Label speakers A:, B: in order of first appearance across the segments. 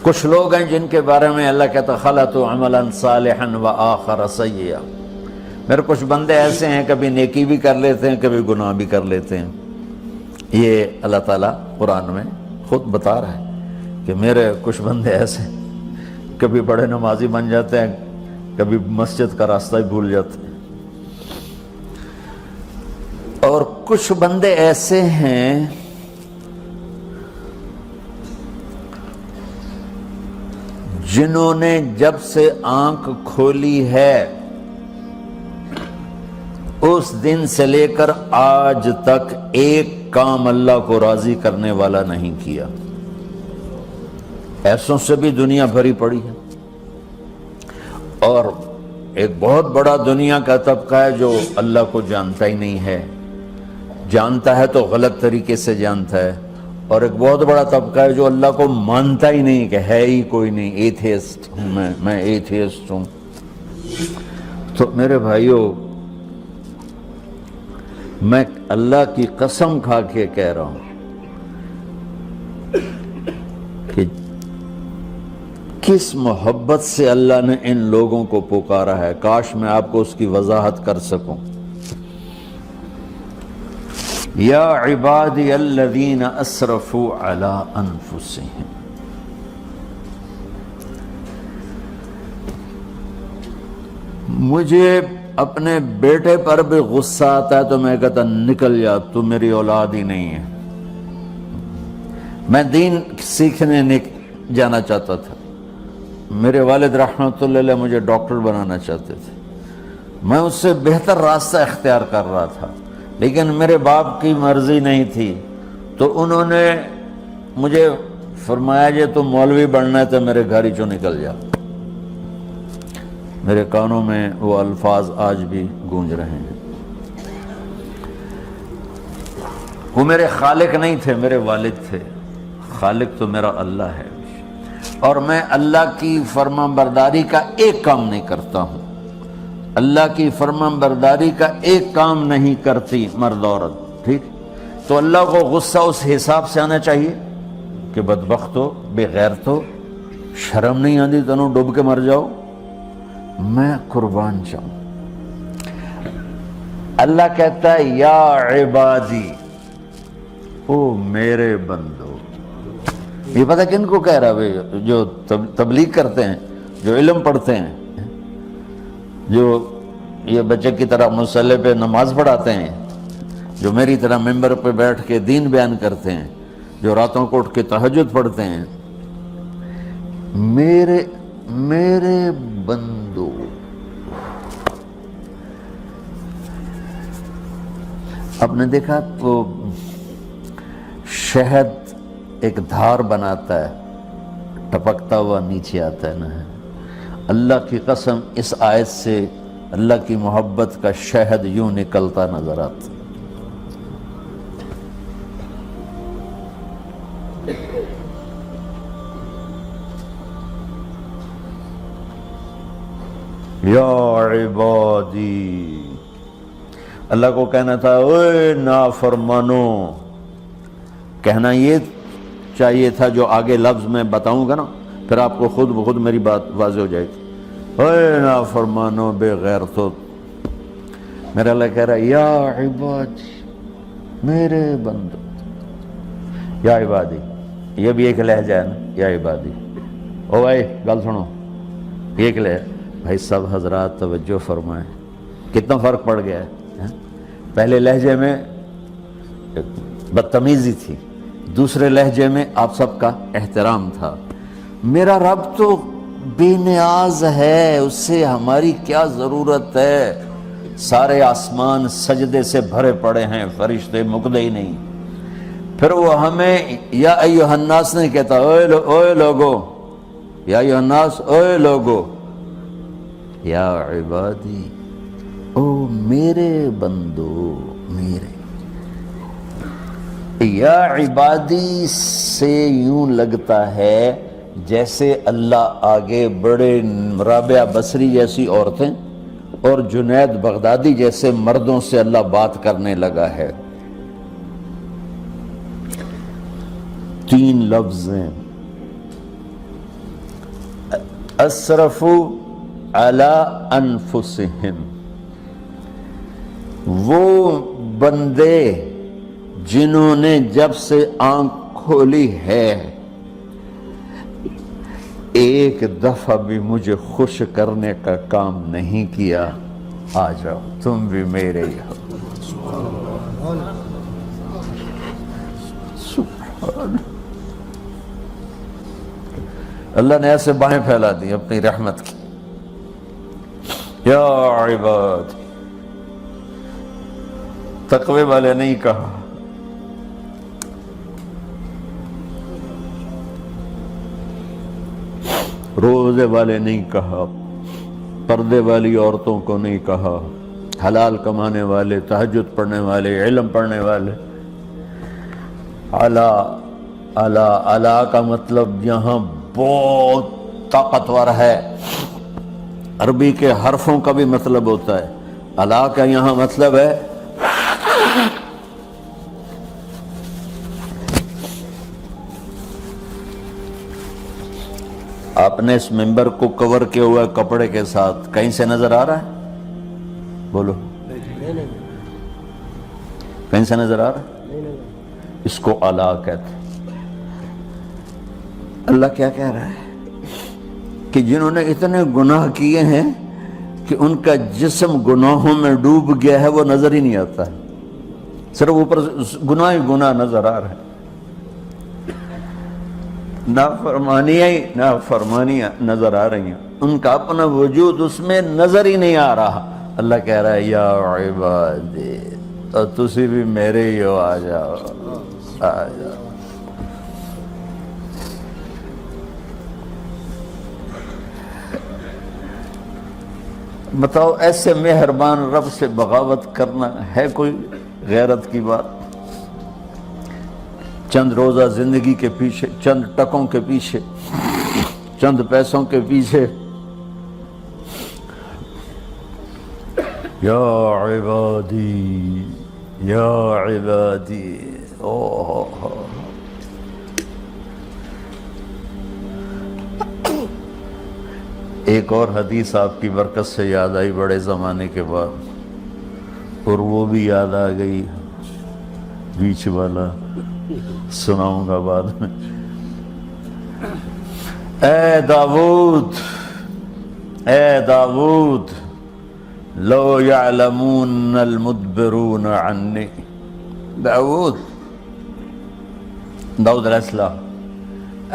A: کچھ لوگ ہیں جن کے بارے میں اللہ کہتا خلطوا عملا صالحا وآخر سیئا، میرے کچھ بندے ایسے ہیں کبھی نیکی بھی کر لیتے ہیں کبھی گناہ بھی کر لیتے ہیں۔ یہ اللہ تعالیٰ قرآن میں خود بتا رہا ہے کہ میرے کچھ بندے ایسے ہیں، کبھی بڑے نمازی بن جاتے ہیں کبھی مسجد کا راستہ ہی بھول جاتے ہیں، اور کچھ بندے ایسے ہیں جنہوں نے جب سے آنکھ کھولی ہے اس دن سے لے کر آج تک ایک کام اللہ کو راضی کرنے والا نہیں کیا۔ ایسوں سے بھی دنیا بھری پڑی ہے، اور ایک بہت بڑا دنیا کا طبقہ ہے جو اللہ کو جانتا ہی نہیں ہے، جانتا ہے تو غلط طریقے سے جانتا ہے، اور ایک بہت بڑا طبقہ ہے جو اللہ کو مانتا ہی نہیں کہ ہے ہی کوئی نہیں، ایتھیسٹ ہوں میں ایتھیسٹ ہوں۔ تو میرے بھائیوں، میں اللہ کی قسم کھا کے کہہ رہا ہوں کہ کس محبت سے اللہ نے ان لوگوں کو پکارا ہے، کاش میں آپ کو اس کی وضاحت کر سکوں۔ یا عبادی الذین اسرفوا علی انفسہم، مجھے اپنے بیٹے پر بھی غصہ آتا ہے تو میں کہتا نکل جا، تو میری اولاد ہی نہیں ہے۔ میں دین سیکھنے جانا چاہتا تھا، میرے والد رحمۃ اللہ علیہ مجھے ڈاکٹر بنانا چاہتے تھے، میں اس سے بہتر راستہ اختیار کر رہا تھا، لیکن میرے باپ کی مرضی نہیں تھی، تو انہوں نے مجھے فرمایا جی تو مولوی بننا ہے تو میرے گھر ہی چوں نکل جا۔ میرے کانوں میں وہ الفاظ آج بھی گونج رہے ہیں۔ وہ میرے خالق نہیں تھے، میرے والد تھے، خالق تو میرا اللہ ہے، اور میں اللہ کی فرمان برداری کا ایک کام نہیں کرتا ہوں، اللہ کی فرمان برداری کا ایک کام نہیں کرتی مرد عورت، ٹھیک؟ تو اللہ کو غصہ اس حساب سے آنا چاہیے کہ بدبخت ہو، بے غیرت ہو، شرم نہیں آتی تنوں ڈوب کے مر جاؤ۔ میں قربان جاؤں، اللہ کہتا ہے یا عبادی، او میرے بندو۔ یہ پتہ کن کو کہہ رہا ہے؟ جو تبلیغ کرتے ہیں، جو علم پڑھتے ہیں، جو یہ بچے کی طرح مصلی پہ نماز پڑھاتے ہیں، جو میری طرح ممبر پہ بیٹھ کے دین بیان کرتے ہیں، جو راتوں کو اٹھ کے تہجد پڑھتے ہیں۔ میرے بندو، آپ نے دیکھا وہ شہد ایک دھار بناتا ہے، ٹپکتا ہوا نیچے آتا ہے نا۔ اللہ کی قسم اس آیت سے اللہ کی محبت کا شہد یوں نکلتا نظر آتا۔ یا عبادی، اللہ کو کہنا تھا اوے نافرمانو، کہنا یہ چاہیے تھا جو آگے لفظ میں بتاؤں گا نا، پھر آپ کو خود بخود میری بات واضح ہو جائے گی۔ اوے نافرمانو، بے غیرتو، میرا اللہ کہہ رہا ہے یا عبادی، میرے بندو، یا عبادی، یہ بھی ایک لہجہ ہے نا، یا عبادی۔ او بھائی گل سنو، یہ ایک لہجہ، بھائی سب حضرات توجہ فرمائیں، کتنا فرق پڑ گیا ہے۔ پہلے لہجے میں بدتمیزی تھی، دوسرے لہجے میں آپ سب کا احترام تھا۔ میرا رب تو بے نیاز ہے، اس سے ہماری کیا ضرورت ہے؟ سارے آسمان سجدے سے بھرے پڑے ہیں، فرشتے مکدے ہی نہیں۔ پھر وہ ہمیں یا ایھا الناس نہیں کہتا، اوے لوگو، یا ایھا الناس، اوے لوگو، یا عبادی، او میرے بندو، میرے۔ یا عبادی سے یوں لگتا ہے جیسے اللہ آگے بڑے رابعہ بصری جیسی عورتیں اور جنید بغدادی جیسے مردوں سے اللہ بات کرنے لگا ہے۔ 3 لفظ ہیں، اسرفوا علی انفسہم، وہ بندے جنہوں نے جب سے آنکھ کھولی ہے ایک دفعہ بھی مجھے خوش کرنے کا کام نہیں کیا، آ جاؤ تم بھی میرے ہی ہو۔ سبحان اللہ نے ایسے باہیں پھیلا دی اپنی رحمت کی۔ یا عباد، تقوی والے نہیں کہا، روزے والے نہیں کہا، پردے والی عورتوں کو نہیں کہا، حلال کمانے والے، تہجد پڑھنے والے، علم پڑھنے والے۔ اعلیٰ اعلیٰ اعلیٰ کا مطلب یہاں بہت طاقتور ہے، عربی کے حرفوں کا بھی مطلب ہوتا ہے، اعلیٰ کا یہاں مطلب ہے آپ نے اس ممبر کو کور کیا ہوا ہے کپڑے کے ساتھ، کہیں سے نظر آ رہا ہے؟ بولو، کہیں سے نظر آ رہا ہے؟ اس کو اعلیٰ کہتے ہیں۔ اللہ کیا کہہ رہا ہے کہ جنہوں نے اتنے گناہ کیے ہیں کہ ان کا جسم گناہوں میں ڈوب گیا ہے، وہ نظر ہی نہیں آتا ہے، صرف اوپر گناہ ہی گناہ نظر آ رہا ہے، نافرمانیاں نظر آ رہی ہیں، ان کا اپنا وجود اس میں نظر ہی نہیں آ رہا۔ اللہ کہہ رہا ہے یا عبادی، اور تسی بھی میرے ہی ہو، آ جاؤ آ جاؤ۔ بتاؤ ایسے مہربان رب سے بغاوت کرنا ہے کوئی غیرت کی بات؟ چند روزہ زندگی کے پیچھے، چند ٹکوں کے پیچھے، چند پیسوں کے پیچھے، یا عبادی یا عبادی، ایک اور حدیث آپ کی برکت سے یاد آئی بڑے زمانے کے بعد، اور وہ بھی یاد آ گئی، بیچ والا سناؤں گا بعد میں۔ اے داؤد، اے داؤد، لو یعلمون المدبرون عنی، داؤد علیہ السلام،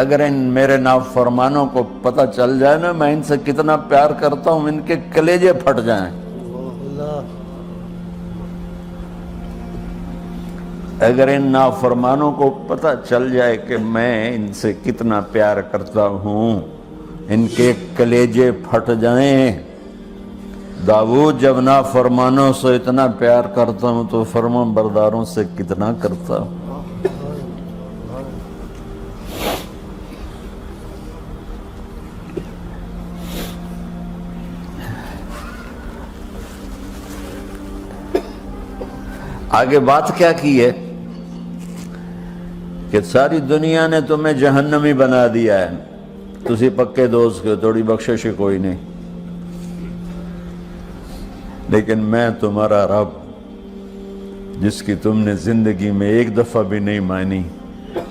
A: اگر ان میرے نافرمانوں کو پتہ چل جائے نا میں ان سے کتنا پیار کرتا ہوں، ان کے کلیجے پھٹ جائیں۔ اگر ان نافرمانوں کو پتہ چل جائے کہ میں ان سے کتنا پیار کرتا ہوں، ان کے کلیجے پھٹ جائیں۔ داؤد جب نافرمانوں سے اتنا پیار کرتا ہوں تو فرمان برداروں سے کتنا کرتا ہوں۔ آگے بات کیا کی ہے کہ ساری دنیا نے تمہیں جہنمی بنا دیا ہے، تسی پکے دوست کے تھوڑی بخشش کوئی نہیں، لیکن میں تمہارا رب جس کی تم نے زندگی میں ایک دفعہ بھی نہیں مانی،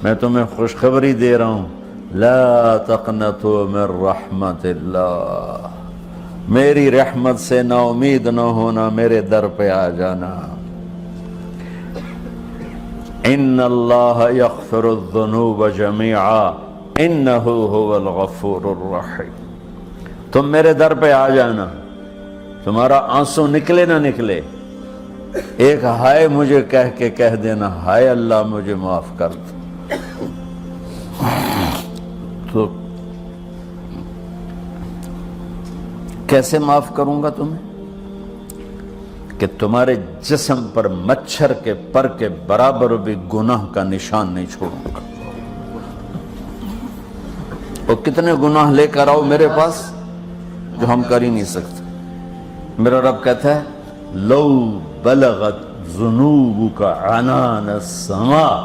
A: میں تمہیں خوشخبری دے رہا ہوں، لا تقنطوا من رحمت اللہ، میری رحمت سے نا امید نہ ہونا، میرے در پہ آ جانا۔ ان اللہ یغفر الذنوب جميعا انہ هو الغفور الرحیم، تم میرے در پہ آ جانا، تمہارا آنسو نکلے نہ نکلے، ایک ہائے مجھے کہہ کے کہہ دینا، ہائے اللہ مجھے معاف کر دو، تو کیسے معاف کروں گا تمہیں؟ کہ تمہارے جسم پر مچھر کے پر کے برابر بھی گناہ کا نشان نہیں چھوڑوں گا۔ اور کتنے گناہ لے کر آؤ میرے پاس جو ہم کر ہی نہیں سکتے۔ میرا رب کہتا ہے لو بلغت ذنوبک عنان السماء،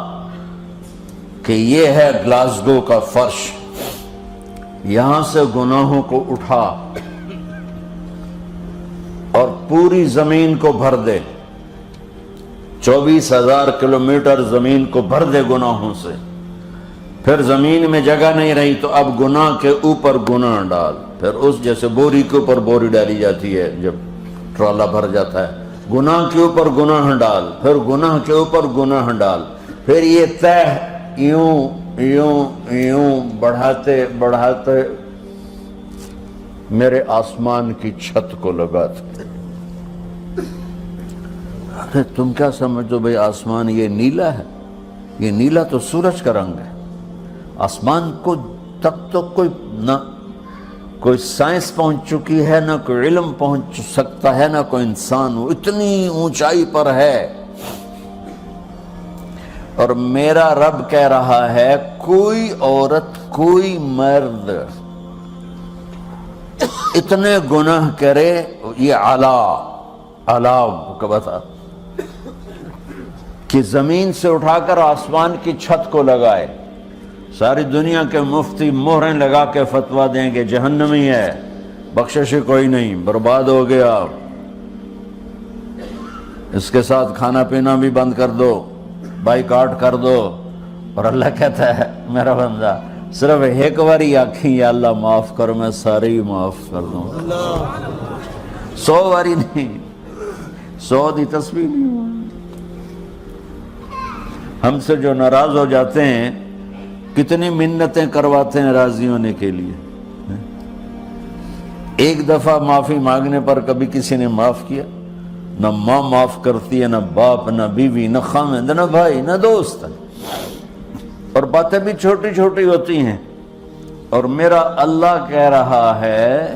A: کہ یہ ہے گلاسگو کا فرش، یہاں سے گناہوں کو اٹھا اور پوری زمین کو بھر دے، 24,000 کلومیٹر زمین کو بھر دے گناہوں سے، پھر زمین میں جگہ نہیں رہی تو اب گناہ کے اوپر گناہ ڈال، پھر اس جیسے بوری کے اوپر بوری ڈالی جاتی ہے جب ٹرالا بھر جاتا ہے، گناہ کے اوپر گناہ ڈال، پھر گناہ کے اوپر گناہ ڈال، پھر یہ تہ یوں یوں یوں بڑھاتے بڑھاتے میرے آسمان کی چھت کو لگاتے۔ ارے تم کیا سمجھو بھئی آسمان یہ نیلا ہے؟ یہ نیلا تو سورج کا رنگ ہے۔ آسمان کو تک تو کوئی سائنس پہنچ چکی ہے، نہ کوئی علم پہنچ سکتا ہے، نہ کوئی انسان، وہ اتنی اونچائی پر ہے۔ اور میرا رب کہہ رہا ہے کوئی عورت کوئی مرد اتنے گناہ کرے، یہ اعلیٰ کا بتا کہ زمین سے اٹھا کر آسمان کی چھت کو لگائے، ساری دنیا کے مفتی مہریں لگا کے فتویٰ دیں گے جہنمی ہے، بخشش کوئی نہیں، برباد ہو گیا، اس کے ساتھ کھانا پینا بھی بند کر دو، بائیکاٹ کر دو۔ اور اللہ کہتا ہے میرا بندہ صرف ایک باری آکھیں یا اللہ معاف کر، میں سارے ہی معاف کر دوں، 100 باری نہیں، 100 دی تسبیح نہیں۔ ہم سے جو ناراض ہو جاتے ہیں کتنی منتیں کرواتے ہیں راضی ہونے کے لیے، ایک دفعہ معافی مانگنے پر کبھی کسی نے معاف کیا؟ نہ ماں معاف کرتی ہے، نہ باپ، نہ بیوی، نہ خاوند، نہ بھائی، نہ دوست، اور باتیں بھی چھوٹی چھوٹی ہوتی ہیں۔ اور میرا اللہ کہہ رہا ہے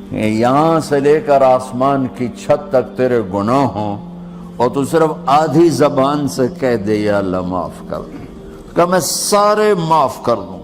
A: کہ یہاں سے لے کر آسمان کی چھت تک تیرے گناہ ہوں اور تو صرف آدھی زبان سے کہہ دے یا اللہ معاف کر دے، کہ میں سارے معاف کر دوں۔